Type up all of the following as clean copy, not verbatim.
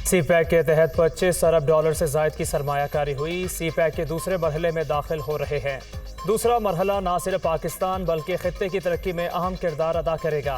सी pack के तहत 25 अरब dollar से ज़ायद की सरमायाकारी हुई। सी पैक के दूसरे मरहले में दाखिल हो रहे हैं। दूसरा मरहला न सिर्फ पाकिस्तान बल्कि खित्ते की तरक्की में अहम किरदार अदा करेगा।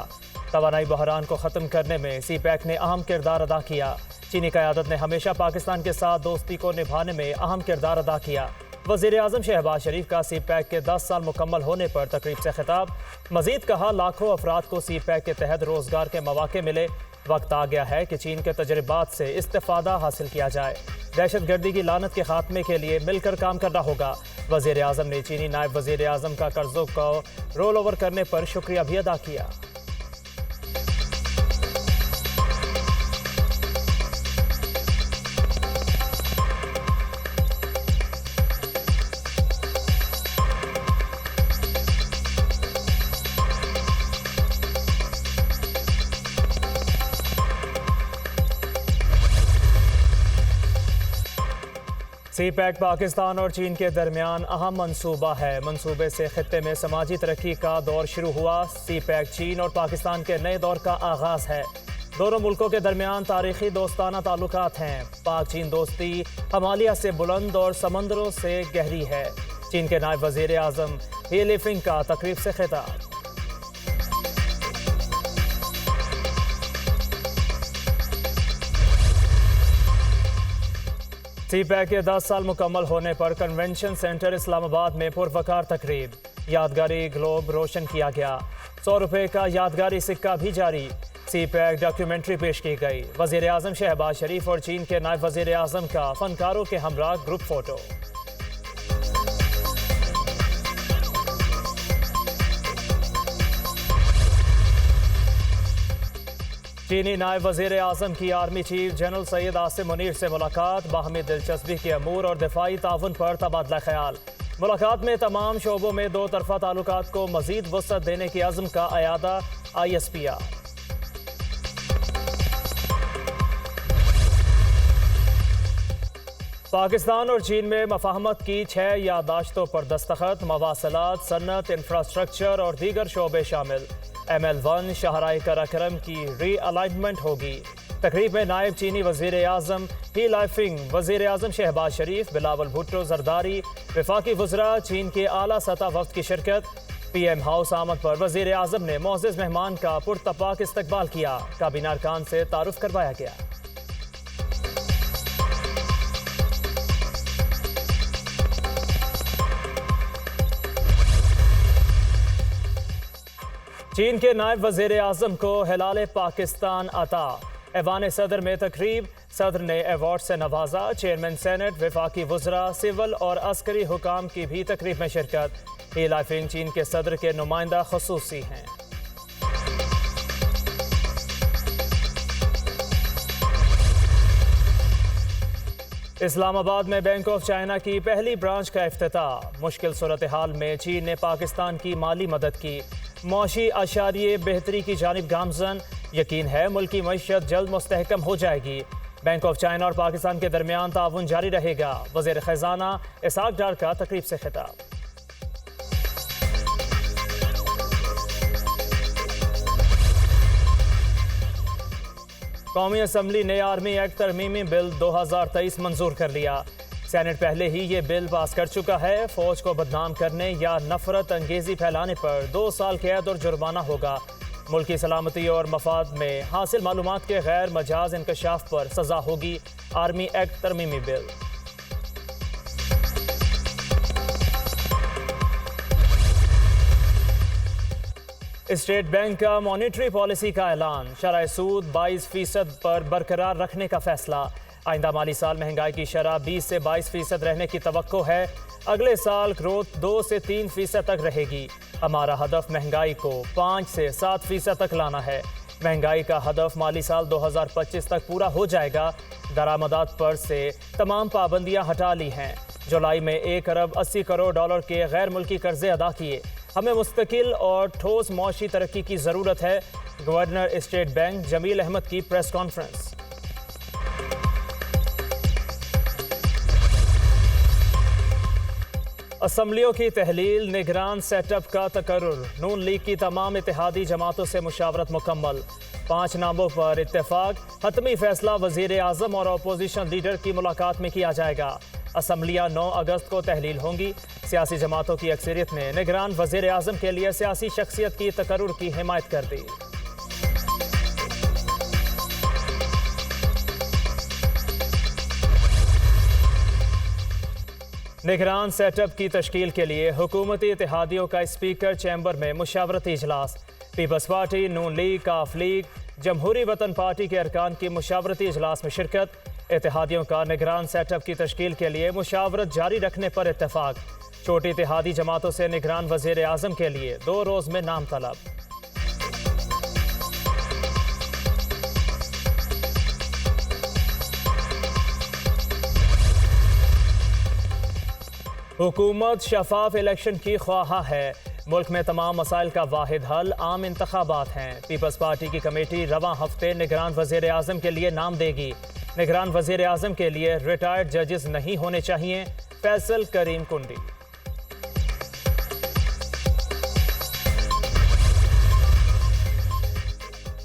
तवानाई बहरान को ख़त्म करने में सी पैक ने अहम किरदार अदा किया। चीनी क़यादत ने हमेशा पाकिस्तान के साथ दोस्ती को निभाने में अहम किरदार अदा किया। वज़ीर आज़म शहबाज शरीफ का सी पैक के 10 साल मुकम्मल होने पर तकरीब से खिताब। मज़ीद कहा, लाखों अफराद को सी पैक के तहत रोज़गार के मौके मिले। वक्त आ गया है कि चीन के तजर्बात से इस्तिफ़ादा हासिल किया जाए। दहशतगर्दी की लानत के खात्मे के लिए मिलकर काम करना होगा। वज़ीर आज़म ने चीनी नायब वज़ीर आज़म का कर्ज़ों को रोल ओवर करने पर शुक्रिया भी अदा किया। सी पैक पाकिस्तान और चीन के दरमियान अहम मनसूबा है। मनसूबे से खित्ते में समाजी तरक्की का दौर शुरू हुआ। सी पैक चीन और पाकिस्तान के नए दौर का आगाज़ है। दोनों मुल्कों के दरमियान तारीखी दोस्ताना ताल्लुकात हैं। पाक चीन दोस्ती हिमालय से बुलंद और समंदरों से गहरी है। चीन के नायब वज़ीर आज़म ही लिफिंग का तकरीब से खिताब। सी पैक के 10 साल मुकम्मल होने पर कन्वेंशन सेंटर इस्लामाबाद में पुरवकार तकरीब। यादगारी ग्लोब रोशन किया गया। 100 रुपये का यादगारी सिक्का भी जारी। सी पैक डॉक्यूमेंट्री पेश की गई। वज़ीर आज़म शहबाज शरीफ और चीन के नायब वज़ीर आज़म का फनकारों के हमरा ग्रुप फोटो। चीनी नायब वज़ीर आज़म की army chief general Syed Asim Munir से मुलाकात। बाहमी दिलचस्पी के अमूर और दिफाई ताउन पर तबादला ख्याल। मुलाकात में तमाम शोबों में दो तरफा ताल्लुकात को मज़ीद वसअत देने की अज़्म का अयादा। ISPR। पाकिस्तान और चीन में मफाहमत की 6 यादाश्तों पर दस्तखत। मवासलात, सन्नत, इंफ्रास्ट्रक्चर और दीगर शोबे शामिल। ML1 शाहराह कराक्रम की रीअलाइनमेंट होगी। तकरीब में नायब चीनी वज़ीर आज़म ही लाइफिंग, वज़ीर आज़म शहबाज शरीफ, बिलावल भुट्टो जरदारी, वफाकी वज़रा, चीन के आला सतह वफ़द की शिरकत। PM हाउस आमद पर वज़ीर आज़म ने मोअज़्ज़ज़ मेहमान का पुरतपाक इस्तकबाल किया। काबीना अरकान से तारुफ करवाया गया। चीन के नायब वज़ीर आज़म को हिलाल पाकिस्तान अता। ऐवान सदर में तकरीब। सदर ने अवार्ड से नवाजा। चेयरमैन सेनेट, वफाकी वज़रा, सिविल और अस्करी हुकाम की भी तकरीब में शिरकत। ही लाइफिंग चीन के सदर के नुमाइंदा ख़ुसूसी हैं। इस्लामाबाद में बैंक ऑफ चाइना की पहली ब्रांच का इफ्तिताह। मुश्किल सूरत हाल में चीन ने पाकिस्तान की माली मदद की। मौशी आशारिये बेहतरी की जानिब गामजन। यकीन है मुल्की मईशत जल्द मुस्तहकम हो जाएगी। बैंक ऑफ चाइना और पाकिस्तान के दरमियान ताउन जारी रहेगा। वज़ीर ख़ज़ाना इसाक डार का तकरीब से खिताब। कौमी असम्बली ने आर्मी एक्ट तरमीमी बिल 2023 मंजूर कर लिया। सेनेट पहले ही ये बिल पास कर चुका है। फौज को बदनाम करने या नफरत अंगेजी फैलाने पर 2 साल कैद और जुर्माना होगा। मुल्की सलामती और मफाद में हासिल मालूमात के गैर मजाज इंकशाफ पर सजा होगी। आर्मी एक्ट तरमीमी बिल। स्टेट बैंक का मॉनेटरी पॉलिसी का ऐलान। शरह सूद 22% पर बरकरार रखने का फैसला। आइंदा माली साल महंगाई की शरह 20 से 22% रहने की तवक्को है। अगले साल ग्रोथ 2 से 3% तक रहेगी। हमारा हदफ महंगाई को 5 से 7% तक लाना है। महंगाई का हदफ माली साल 2025 तक पूरा हो जाएगा। दरामदात पर से तमाम पाबंदियां हटा ली हैं। जुलाई में 1 अरब 80 करोड़ डॉलर के गैर मुल्की कर्जे अदा किए। हमें मुस्तकिल और ठोस मौशी तरक्की की ज़रूरत है। Governor state bank Jameel Ahmed की प्रेस कॉन्फ्रेंस। असम्बलियों की तहलील, निगरान सेटअप का तकर्रुर। नून लीग की तमाम इत्तेहादी जमातों से मुशावरत मुकम्मल। 5 नामों पर इत्तेफाक। हतमी फैसला वजीर आजम और अपोजिशन लीडर की मुलाकात में किया जाएगा। असम्बलियाँ 9 अगस्त को तहलील होंगी। सियासी जमातों की अक्सरियत ने निगरान वजीर आजम के लिए सियासी शख्सियत की तकर्रुर की हिमायत कर दी। निगरान सेटअप की तश्कील के लिए हुकूमती इत्तेहादियों का स्पीकर चैम्बर में मुशावरती इजलास। पीपल्स पार्टी, नून लीग, काफ लीग, जमहूरी वतन पार्टी के अरकान की मुशावरती इजलास में शिरकत। इत्तेहादियों का निगरान सेटअप की तश्कील के लिए मुशावरत जारी रखने पर इत्तेफाक। छोटी इत्तेहादी जमातों से निगरान वजीर आजम के लिए 2 रोज़ में नाम तलब। हुकूमत शफाफ इलेक्शन की ख्वाहा है। मुल्क में तमाम मसाइल का वाहिद हल आम इंतखाबात हैं। पीपल्स पार्टी की कमेटी रवां हफ्ते निगरान वजीर आजम के लिए नाम देगी। निगरान वजीर आजम के लिए रिटायर्ड जजेस नहीं होने चाहिए। फैसल करीम कुंडी।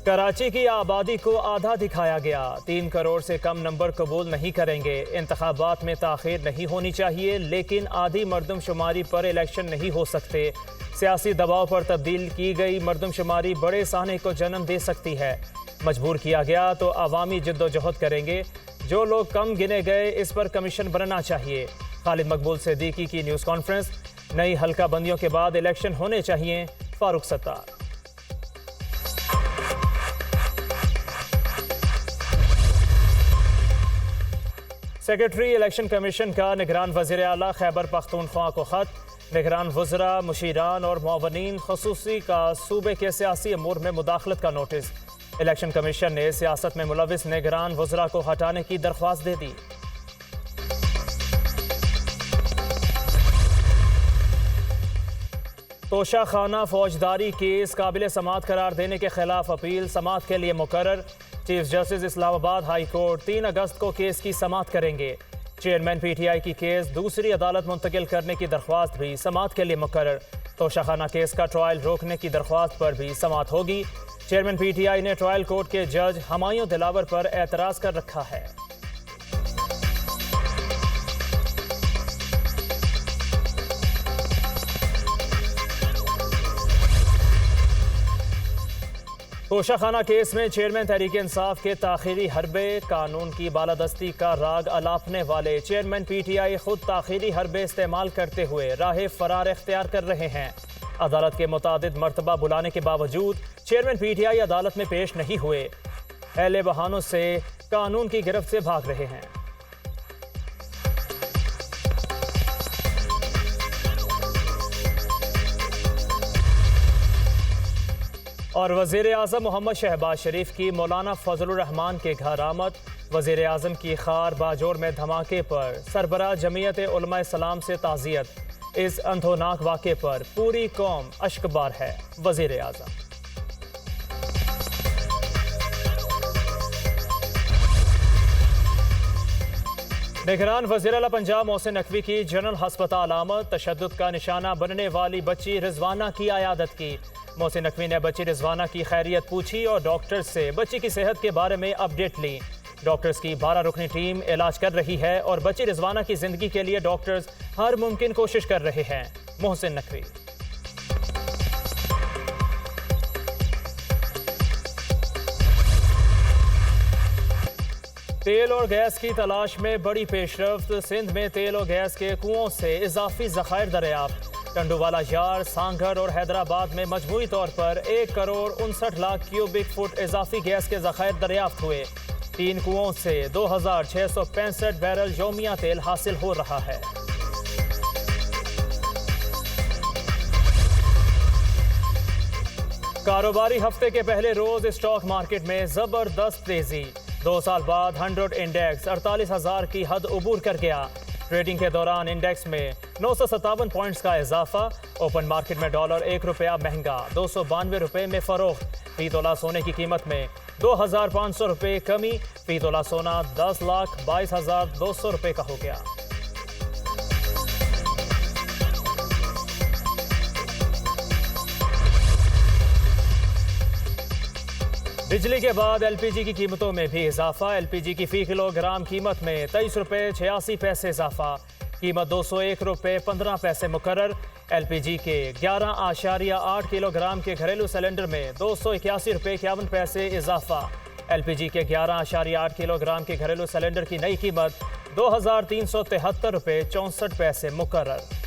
कराची की आबादी को आधा दिखाया गया। 3 करोड़ से कम नंबर कबूल नहीं करेंगे। इंतखाबात में ताख़ीर नहीं होनी चाहिए, लेकिन आधी मरदमशुमारी पर इलेक्शन नहीं हो सकते। सियासी दबाव पर तब्दील की गई मरदमशुमारी बड़े साहने को जन्म दे सकती है। मजबूर किया गया तो अवामी जद्दोजहद करेंगे। जो लोग कम गिने गए, इस पर कमीशन बनना चाहिए। खालिद मकबूल सिद्दीकी की न्यूज़ कॉन्फ्रेंस। नई हल्का बंदियों के बाद इलेक्शन होने चाहिए। Farooq Sattar. Secretary election commission का निगरान वज़ीर आला खैबर पख्तूनख्वा को ख़त। निगरान वज़रा, मुशीरान और मुअव्वनीन ख़ुसूसी का सूबे के सियासी अमूर में मुदाखलत का नोटिस। इलेक्शन कमीशन ने सियासत में मुलविस निगरान वज़रा को हटाने की दरख्वास्त दे दी। तोशाखाना फौजदारी केस काबिल समाअत करार देने के खिलाफ अपील समाअत के लिए मुकर्रर। Chief justice Islamabad high court 3 अगस्त को केस की समाअत करेंगे। चेयरमैन PTI की केस दूसरी अदालत मुंतकिल करने की दरख्वास्त भी समाअत के लिए मुकर्रर। तोशाखाना केस का ट्रायल रोकने की दरख्वास्त पर भी समाअत होगी। चेयरमैन PTI ने ट्रायल कोर्ट के जज हमायूं दिलावर पर एतराज़ कर रखा है। तोशाखाना केस में चेयरमैन तहरीक इंसाफ के ताखीरी हरबे। कानून की बालादस्ती का राग अलापने वाले चेयरमैन PTI खुद ताखीरी हरबे इस्तेमाल करते हुए राह फरार इख्तियार कर रहे हैं। अदालत के मुतादिद मरतबा बुलाने के बावजूद चेयरमैन PTI अदालत में पेश नहीं हुए। एले बहानों से कानून की गिरफ्त से भाग रहे हैं। और वज़ीर आज़म मोहम्मद शहबाज शरीफ की मौलाना फजलुर रहमान के घर आमद। वज़ीर आज़म की खार बाजोर में धमाके पर सरबराह जमीयत उलमा इस्लाम से ताज़ियत। इस अंधोनाक वाक़े पर पूरी कौम अश्कबार है। वज़ीर आज़म। निगरान वज़ीर आला पंजाब मोहसिन नकवी की जनरल हस्पताल आमद। तशद्दुद का निशाना बनने वाली बच्ची रिजवाना की आयादत की। मोहसिन नकवी ने बच्ची रिजवाना की खैरियत पूछी और डॉक्टर्स से बच्ची की सेहत के बारे में अपडेट ली। डॉक्टर्स की 12 रुकनी टीम इलाज कर रही है और बच्ची रिजवाना की जिंदगी के लिए डॉक्टर्स हर मुमकिन कोशिश कर रहे हैं। मोहसिन नकवी। तेल और गैस की तलाश में बड़ी पेशरफ्त। सिंध में तेल और गैस के कुओं से इजाफी ज़खायर दरियाफ्त। टंडूवाला, यार, सांघर और हैदराबाद में मजमूई तौर पर 1 करोड़ 59 लाख क्यूबिक फुट इजाफी गैस के ज़खायर दरियाफ्त हुए। 3 कुओं से 2665 बैरल यौमिया तेल हासिल हो रहा है। कारोबारी हफ्ते के पहले रोज स्टॉक मार्केट में जबरदस्त तेजी। 2 साल बाद 100 इंडेक्स 48,000 की हद उबूर कर गया। ट्रेडिंग के दौरान इंडेक्स में 957 पॉइंट्स का इजाफा। ओपन मार्केट में डॉलर 1 रुपया महंगा 292 रुपये में फरोख्त। फी तोला सोने की कीमत में 2,500 रुपये कमी। फी तोला सोना 10,22,200 रुपये का हो गया। बिजली के बाद एलपीजी की कीमतों में भी इजाफा। एलपीजी की फी किलोग्राम कीमत में 23 रुपये 86 पैसे इजाफा। कीमत 201 रुपये 15 पैसे मुकर्रर। एलपीजी के 11.8 किलोग्राम के घरेलू सिलेंडर में 281 रुपये 51 पैसे इजाफा। एलपीजी के 11.8 किलोग्राम के घरेलू सिलेंडर की नई कीमत 2373 रुपये 64 पैसे मुकर्रर।